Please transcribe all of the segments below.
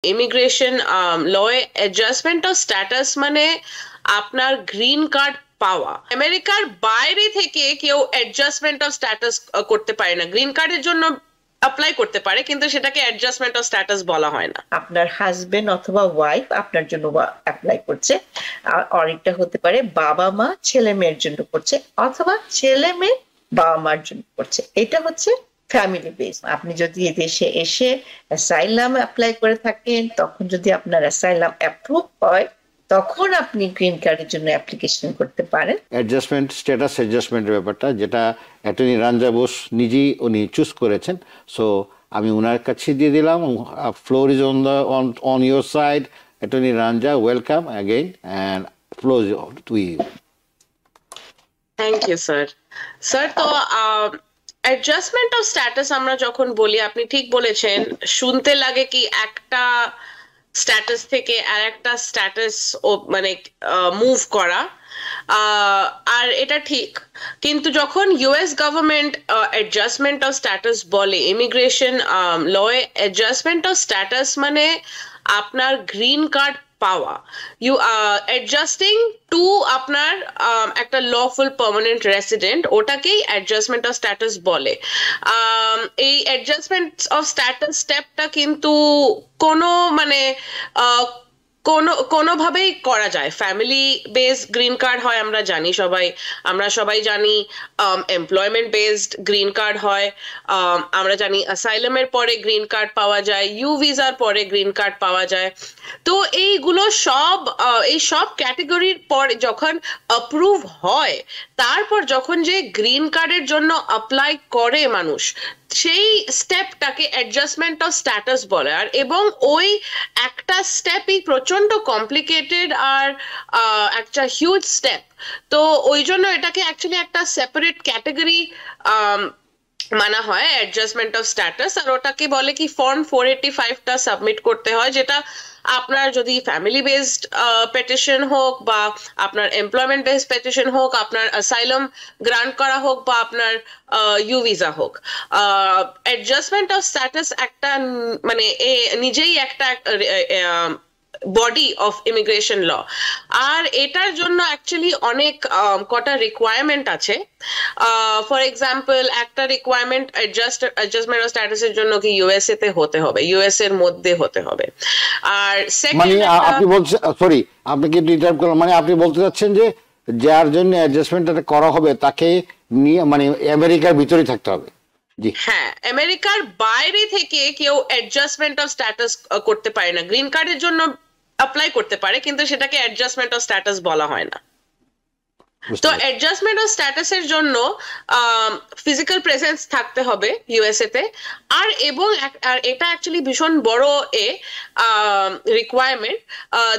Immigration লয়ে adjustment of status মানে আপনার গ্রিন কার্ড পাওয়া। আমেরিকার বাইরে থেকে কেউ অ্যাডজাস্টমেন্ট অফ স্ট্যাটাস করতে পারে না। গ্রিন কার্ডের জন্য অ্যাপ্লাই করতে পারে, কিন্তু সেটাকে অ্যাডজাস্টমেন্ট অফ স্ট্যাটাস বলা হয় না। আপনার হাজবেন্ড অথবা ওয়াইফ আপনার জন্য অ্যাপ্লাই করছে, আর এটা হতে পারে বাবা মা ছেলে মেয়ের জন্য করছে, অথবা ছেলে মেয়ে বাবা মার জন্য করছে। এটা হচ্ছে ফ্যামিলি বেস। আপনি যদি দেশে এসে অ্যাসাইলাম অ্যাপ্লাই করে থাকেন, তখন যদি আপনার অ্যাসাইলাম অ্যাপ্রুভ হয়, তখন আপনি গ্রিন কার্ডের জন্য অ্যাপ্লিকেশন করতে পারেন। অ্যাডজাস্টমেন্ট, স্ট্যাটাস অ্যাডজাস্টমেন্টের ব্যাপারটা যেটা অ্যাটর্নি রাঞ্জা বোস নিজেই উনি চুজ করেছেন, সো আমি ওনার কাছে দিয়ে দিলাম। Floor is on your side. Attorney Ranja, welcome again, and floor to you. Thank you sir. Sir, তো অ্যাডজাস্টমেন্ট অফ স্ট্যাটাস আমরা যখন বলি, আপনি ঠিক বলেছেন, শুনতে লাগে কি একটা স্ট্যাটাস থেকে আর একটা স্ট্যাটাস মানে মুভ করা, আর এটা ঠিক। কিন্তু যখন US government adjustment of status বলে, ইমিগ্রেশন লয়ে অ্যাডজাস্টমেন্ট অফ স্ট্যাটাস মানে আপনার গ্রিন কার্ড পাওয়া, ইউ অ্যাডজাস্টিং টু আপনার একটা লফুল পার্মানেন্ট রেসিডেন্ট, ওটাকেই অ্যাডজাস্টমেন্ট অফ স্ট্যাটাস বলে। এই অ্যাডজাস্টমেন্ট অফ স্ট্যাটাস স্টেপটা কিন্তু কোনো মানে কোনোভাবেই করা যায়। ফ্যামিলি বেসড গ্রিন কার্ড হয়, আমরা সবাই জানি। এমপ্লয়মেন্ট বেসড গ্রিন কার্ড হয়, আমরা জানি। অ্যাসাইলামের পরে গ্রিন কার্ড পাওয়া যায়, ইউ ভিসার পরে গ্রিন কার্ড পাওয়া যায়। তো এইগুলো এই সব ক্যাটেগরির পরে যখন অ্যাপ্রুভ হয়, তারপর যখন যে গ্রিন কার্ডের জন্য অ্যাপ্লাই করে মানুষ, সেই স্টেপটাকে অ্যাডজাস্টমেন্ট অফ স্ট্যাটাস বলে। আর এবং ওই একটা স্টেপই প্রচন্ড কমপ্লিকেটেড আর একটা হিউজ স্টেপ। তো ওই জন্য এটাকে অ্যাকচুয়ালি একটা সেপারেট ক্যাটেগরি মানা হয়, অ্যাডজাস্টমেন্ট অফ স্ট্যাটাস। আর ওটাকে বলে কি ফর্ম 485টা সাবমিট করতে হয়, যেটা আপনার যদি ফ্যামিলি বেসড পেটিশন হোক, বা আপনার এমপ্লয়মেন্ট বেসড পেটিশন হোক, আপনার অ্যাসাইলাম গ্রান্ট করা হোক, বা আপনার ইউ ভিসা হোক, অ্যাডজাস্টমেন্ট অফ স্ট্যাটাস একটা মানে নিজেই একটা বডি অফ ইমিগ্রেশন ল। আর এটার জন্য অ্যাকচুয়ালি অনেক কটা রিকোয়ারমেন্ট আছে। ফর এক্সাম্পল, একটা রিকোয়ারমেন্ট অ্যাডজাস্টমেন্ট অফ স্ট্যাটাসের জন্য কি ইউএসএ তে হতে হবে, ইউএস এর মধ্যে হতে হবে। আর মানে আপনি বলছেন, সরি আপনাকে ইন্টারাপ্ট করলাম, মানে আপনি বলতে চাচ্ছেন যে যার জন্য অ্যাডজাস্টমেন্টটা করা হবে তাকে নিয়ে মানে আমেরিকার ভিতরে থাকতে হবে? হ্যাঁ, আমেরিকার বাইরে থেকে কেউ অ্যাডজাস্টমেন্ট অফ স্ট্যাটাস করতে পারে না। গ্রিন কার্ডের জন্য অ্যাপ্লাই করতে পারে, কিন্তু সেটাকে অ্যাডজাস্টমেন্ট অফ স্ট্যাটাস বলা হয় না। তো অ্যাডজাস্টমেন্ট অফ স্ট্যাটাসের জন্য ফিজিক্যাল প্রেজেন্স থাকতে হবে ইউএসএ তে। আর এটা অ্যাকচুয়ালি ভীষণ বড় requirement.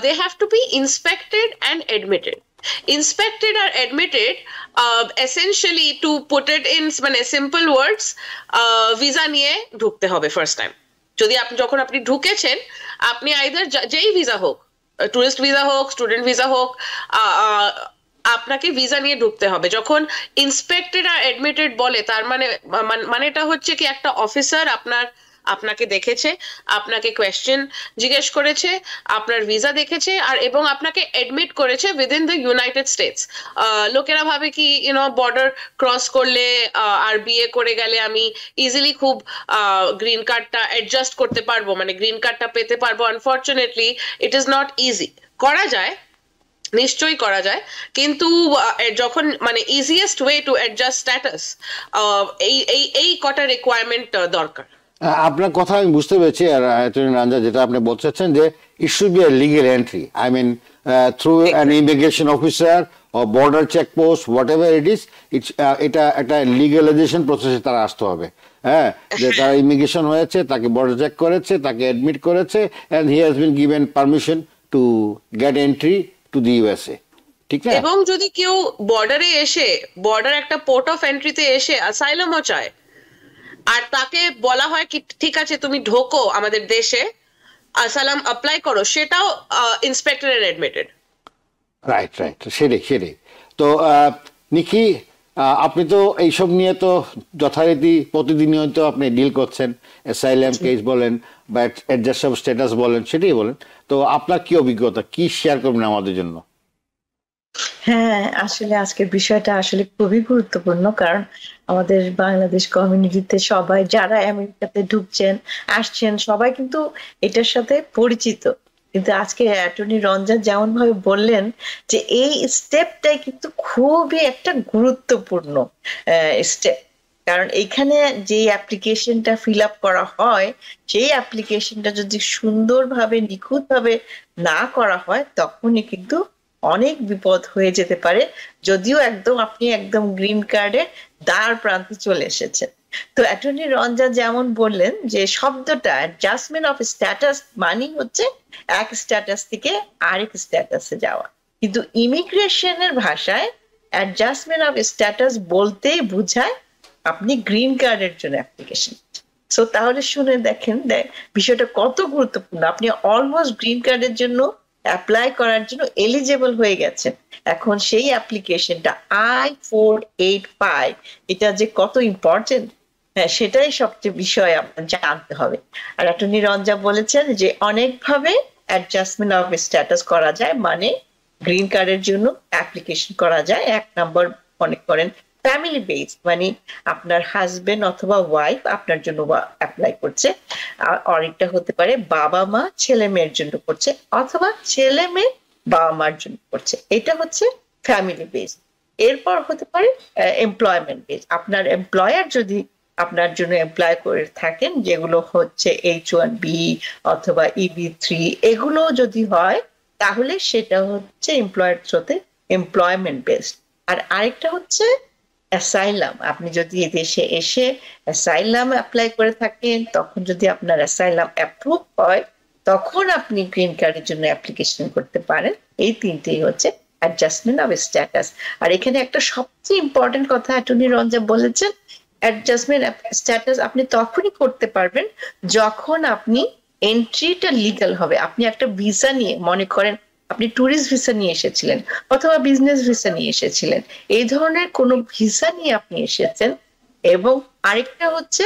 They have to be inspected and admitted. Inspected or admitted, essentially to put it in মানে সিম্পল ওয়ার্ডস, ভিসা নিয়ে ঢুকতে হবে ফার্স্ট টাইম। যখন আপনি ঢুকেছেন, আপনি আইদার যেই ভিসা হোক, টুরিস্ট ভিসা হোক, স্টুডেন্ট ভিসা হোক, আপনাকে ভিসা নিয়ে ঢুকতে হবে। যখন ইন্সপেক্টেড আর অ্যাডমিটেড বলে, তার মানেটা হচ্ছে কি একটা অফিসার আপনাকে দেখেছে, আপনাকে কোয়েশ্চেন জিজ্ঞেস করেছে, আপনার ভিসা দেখেছে, আর এবং আপনাকে এডমিট করেছে উইদিন দ্য ইউনাইটেড স্টেটস। লোকেরা ভাবে কি বর্ডার ক্রস করলে আর বিয়ে করে গেলে আমি ইজিলি খুব গ্রিন কার্ডটা অ্যাডজাস্ট করতে পারবো, মানে গ্রিন কার্ডটা পেতে পারবো। Unfortunately it is not easy. করা যায়, নিশ্চয়ই করা যায়, কিন্তু যখন মানে easiest way to adjust status, এই কটা রিকোয়ারমেন্ট দরকার। আপনার কথা আমি বুঝতে পেরেছি। আর অ্যাটর্নি রাঞ্জা, যেটা আপনি বলতে চাচ্ছেন যে it should be a legal entry, I mean through an immigration officer or border checkpost, whatever it is, এটা একটা লিগ্যালাইজেশন প্রসেসে তারা আসতে হবে। হ্যাঁ, যে তারা ইমিগ্রেশন হয়েছে, তাকে বর্ডার চেক করেছে, তাকে অ্যাডমিট করেছে, and he has been given permission to get entry to the USA, ঠিক না? এবং যদি কেউ বর্ডার একটা পোর্ট অফ এন্ট্রিতে এসে অ্যাসাইলামও চায়, আর তাকে বলা হয় কি ঠিক আছে তুমি ঢোকো আমাদের দেশে, অ্যাসাইলাম অ্যাপ্লাই করো, সেটাও ইন্সপেক্টেড এন্ড অ্যাডমিটেড। রাইট, সেটাই। তো নিকি, আপনি তো এইসব নিয়ে তো যথারীতি প্রতিদিনই তো আপনি ডিল করছেন, অ্যাসাইলাম কেস বলেন বা অ্যাডজাস্ট অফ স্ট্যাটাস বলেন, সেটাই বলেন। তো আপনার কি অভিজ্ঞতা, কি শেয়ার করবেন আমাদের জন্য? হ্যাঁ, আসলে আজকের বিষয়টা আসলে খুবই গুরুত্বপূর্ণ, কারণ আমাদের বাংলাদেশ কমিউনিটিতে সবাই যারা আমেরিকাতে ঢুকছেন আসছেন সবাই কিন্তু এটার সাথে পরিচিত। কিন্তু আজকে অ্যাটর্নি রঞ্জা যেমন ভাবে বললেন যে এই স্টেপটাই কিন্তু খুবই একটা গুরুত্বপূর্ণ স্টেপ, কারণ এখানে যে অ্যাপ্লিকেশনটা ফিল আপ করা হয় সেই অ্যাপ্লিকেশনটা যদি সুন্দরভাবে নিখুঁতভাবে না করা হয় তখনই কিন্তু অনেক বিপদ হয়ে যেতে পারে, যদিও আপনি একদম গ্রিন কার্ডের দ্বার প্রান্তে চলে এসেছেন। তো অ্যাটর্নি রঞ্জা যেমন বললেন যে শব্দটা অ্যাডজাস্টমেন্ট অফ স্ট্যাটাস মানে হচ্ছে এক স্ট্যাটাস থেকে আরেক স্ট্যাটাসে যাওয়া, কিন্তু ইমিগ্রেশনের ভাষায় অ্যাডজাস্টমেন্ট অফ স্ট্যাটাস বলতেই বোঝায় আপনি গ্রিন কার্ডের জন্য অ্যাপ্লিকেশন। সো তাহলে শুনে দেখেন বিষয়টা কত গুরুত্বপূর্ণ। আপনি অলমোস্ট গ্রিন কার্ডের জন্য অ্যাপ্লাই করার জন্য এলিজেবল হয়ে গেছেন, এখন সেই অ্যাপ্লিকেশনটা I-485 এটা যে কত ইম্পর্টেন্ট, হ্যাঁ সেটাই সবচেয়ে বিষয় আপনার জানতে হবে। আর অ্যাটর্নি রঞ্জা বলেছেন যে অনেকভাবে অ্যাডজাস্টমেন্ট অফ স্ট্যাটাস করা যায়, মানে গ্রিন কার্ডের জন্য অ্যাপ্লিকেশন করা যায়। এক নম্বর মনে করেন ফ্যামিলি বেসড, মানে আপনার হাজবেন্ড অথবা ওয়াইফ আপনার জন্য অ্যাপ্লাই করছে, আর আরেকটা হতে পারে বাবা মা ছেলে মেয়ের জন্য করছে, অথবা ছেলে মেয়ে বাবা মার জন্য করছে, এটা হচ্ছে ফ্যামিলি বেসড। এরপর হতে পারে এমপ্লয়মেন্ট বেসড, আপনার এমপ্লয়ার যদি আপনার জন্য এমপ্লয় করে থাকেন, যেগুলো হচ্ছে H1B অথবা EB3 এগুলো যদি হয় তাহলে সেটা হচ্ছে এমপ্লয়ার থ্রুতে এমপ্লয়মেন্ট বেসড। আর আরেকটা হচ্ছে অ্যাসাইলাম, আপনি যদি দেশে এসে অ্যাসাইলাম অ্যাপ্লাই করে থাকেন, তখন যদি আপনার অ্যাসাইলাম অ্যাপ্রুভ হয় তখন আপনি গ্রিন কার্ডের জন্য অ্যাপ্লিকেশন করতে পারেন। এই তিনটেই হচ্ছে অ্যাডজাস্টমেন্ট অফ স্ট্যাটাস। আর এখানে একটা সবচেয়ে ইম্পর্টেন্ট কথা অ্যাটর্নি রঞ্জা বলেছেন, অ্যাডজাস্টমেন্ট স্ট্যাটাস আপনি তখনই করতে পারবেন যখন আপনি এন্ট্রিটা লিগ্যাল হবে। আপনি একটা ভিসা নিয়ে, মনে করেন আপনি ট্যুরিস্ট ভিসা নিয়ে এসেছিলেন অথবা বিজনেস ভিসা নিয়ে এসেছিলেন, এই ধরনের কোনো ভিসা নিয়ে আপনি এসেছেন, এবং আরেকটা হচ্ছে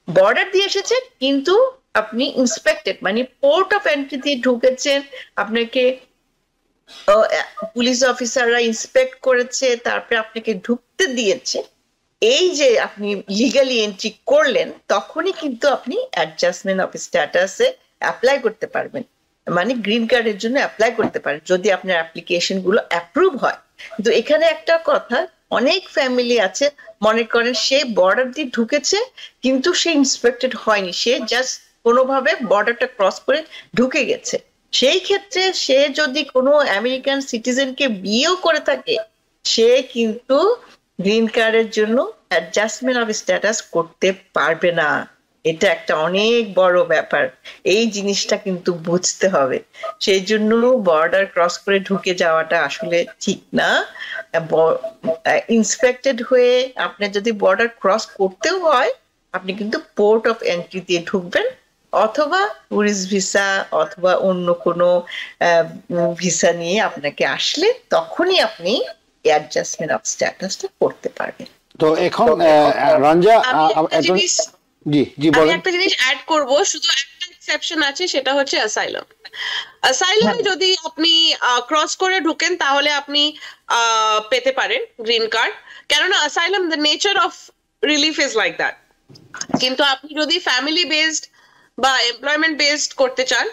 বর্ডার দিয়ে এসেছেন কিন্তু আপনি ইন্সপেক্টেড, মানে পোর্ট অফ এন্ট্রি দিয়ে ঢুকেছেন, আপনাকে পুলিশ অফিসাররা ইন্সপেক্ট করেছে, তারপরে আপনাকে ঢুকতে দিয়েছে, এই যে আপনি লিগালি এন্ট্রি করলেন তখনই কিন্তু আপনি অ্যাডজাস্টমেন্ট অফ স্ট্যাটাসে অ্যাপ্লাই করতে পারবেন, মানে গ্রিন কার্ডের জন্য অ্যাপ্লাই করতে পারেন যদি আপনার অ্যাপ্লিকেশন গুলো অ্যাপ্রুভ হয়। কিন্তু এখানে একটা কথা, অনেক ফ্যামিলি আছে মনে করেন সে বর্ডার দিয়ে ঢুকেছে কিন্তু সে ইন্সপেক্টেড হয়নি, সে জাস্ট কোনোভাবে বর্ডারটা ক্রস করে ঢুকে গেছে। সেই ক্ষেত্রে সে যদি কোনো আমেরিকান সিটিজেনকে বিয়েও করে থাকে সে কিন্তু গ্রিন কার্ডের জন্য অ্যাডজাস্টমেন্ট অফ স্ট্যাটাস করতে পারবে না। এটা একটা অনেক বড় ব্যাপার, এই জিনিসটা কিন্তু বুঝতে হবে। সেই জন্য বর্ডার ক্রস করে ঢুকে যাওয়াটা আসলে ঠিক না। ইন্সপেক্টেড হয়ে আপনি যদি বর্ডার ক্রস করতেও হয় আপনি কিন্তু পোর্ট অফ এন্ট্রি দিয়ে ঢুকবেন, অথবা টুরিস্ট ভিসা অথবা অন্য কোনো ভিসা নিয়ে আপনাকে আসলে তখনই আপনি অ্যাডজাস্টমেন্ট অফ স্ট্যাটাসটা করতে পারবেন। তো এখন রঞ্জা জি জি বলেন। আমি একটা জিনিস অ্যাড করব, শুধু একটা এক্সেপশন আছে, সেটা হচ্ছে অ্যাসাইলাম। অ্যাসাইলামে যদি আপনি ক্রস করে ঢুকেন তাহলে আপনি পেতে পারেন গ্রিন কার্ড, কেননা asylum the nature of relief is like that. কিন্তু আপনি যদি ফ্যামিলি বেসড বা এমপ্লয়মেন্ট বেসড করতে চান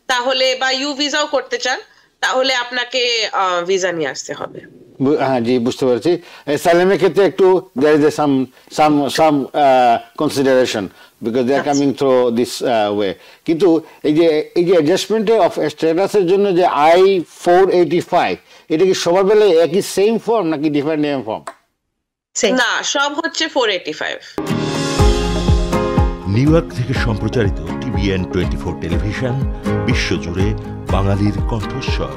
তাহলে, বা ইউ ভিসাও করতে চান তাহলে আপনাকে ভিসা নিয়ে আসতে হবে। হ্যাঁ জি, বুঝতে পারছি। অ্যাসাইলামের ক্ষেত্রে একটু there is some consideration because they are coming through this way. কিন্তু এই যে অ্যাডজাস্টমেন্ট অফ স্ট্যাটাসের জন্য যে I-485 এটা কি সবার বেলায় একই সেম ফর্ম নাকি ডিফারেন্ট ফর্ম? না, সব হচ্ছে 485। নিউ ইয়র্ক থেকে সম্প্রচারিত TVN 24 টেলিভিশন, বিশ্বজুড়ে বাঙালির কণ্ঠস্বর।